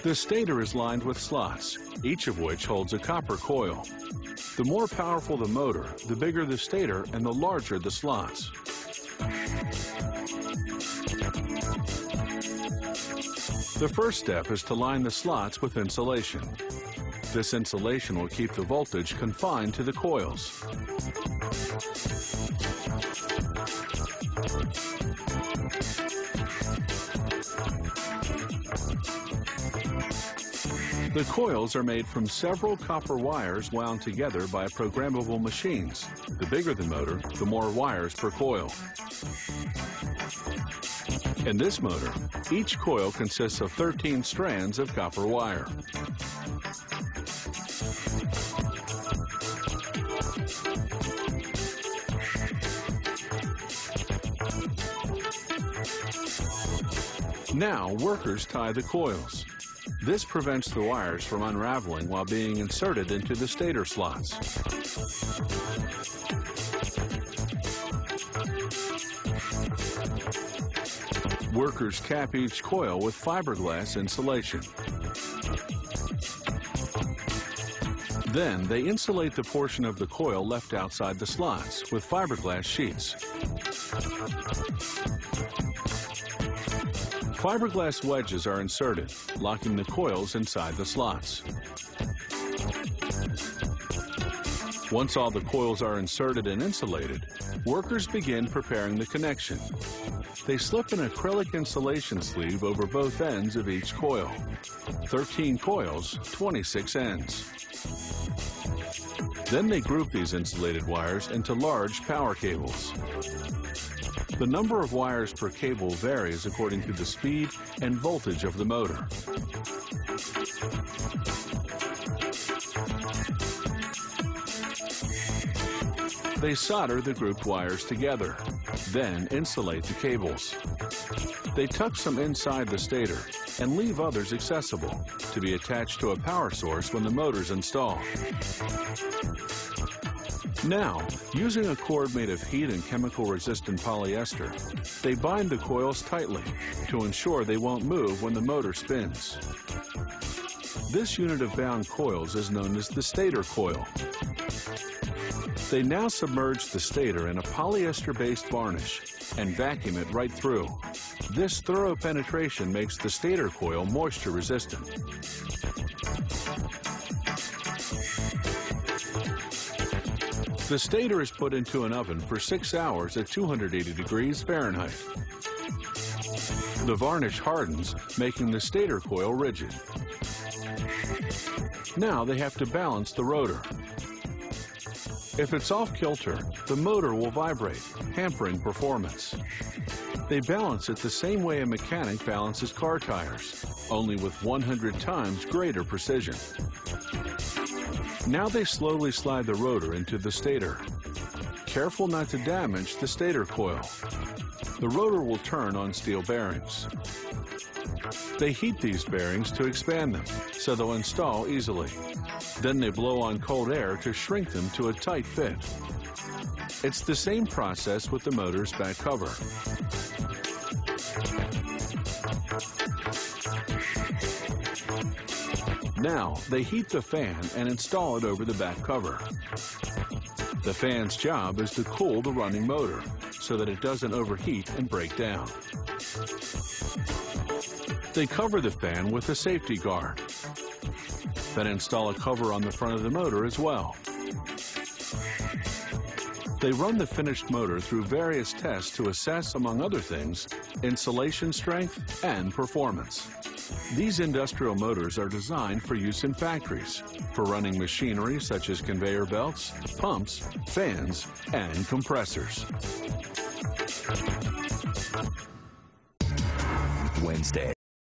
The stator is lined with slots, each of which holds a copper coil. The more powerful the motor, the bigger the stator and the larger the slots. The first step is to line the slots with insulation. This insulation will keep the voltage confined to the coils. The coils are made from several copper wires wound together by programmable machines. The bigger the motor, the more wires per coil. In this motor, each coil consists of 13 strands of copper wire. Now, workers tie the coils. This prevents the wires from unraveling while being inserted into the stator slots. Workers cap each coil with fiberglass insulation. Then they insulate the portion of the coil left outside the slots with fiberglass sheets. Fiberglass wedges are inserted, locking the coils inside the slots. Once all the coils are inserted and insulated, workers begin preparing the connection. They slip an acrylic insulation sleeve over both ends of each coil. 13 coils, 26 ends. Then they group these insulated wires into large power cables. The number of wires per cable varies according to the speed and voltage of the motor. They solder the grouped wires together, then insulate the cables. They tuck some inside the stator and leave others accessible to be attached to a power source when the motor's installed. Now, using a cord made of heat and chemical-resistant polyester, they bind the coils tightly to ensure they won't move when the motor spins. This unit of bound coils is known as the stator coil. They now submerge the stator in a polyester-based varnish and vacuum it right through. This thorough penetration makes the stator coil moisture-resistant. The stator is put into an oven for 6 hours at 280 degrees Fahrenheit. The varnish hardens, making the stator coil rigid. Now they have to balance the rotor. If it's off-kilter, the motor will vibrate, hampering performance. They balance it the same way a mechanic balances car tires, only with 100 times greater precision. Now they slowly slide the rotor into the stator. Careful not to damage the stator coil. The rotor will turn on steel bearings. They heat these bearings to expand them, so they'll install easily. Then they blow on cold air to shrink them to a tight fit. It's the same process with the motor's back cover. Now, they heat the fan and install it over the back cover. The fan's job is to cool the running motor so that it doesn't overheat and break down. They cover the fan with a safety guard. Then install a cover on the front of the motor as well. They run the finished motor through various tests to assess, among other things, insulation strength and performance. These industrial motors are designed for use in factories, for running machinery such as conveyor belts, pumps, fans, and compressors. Wednesday.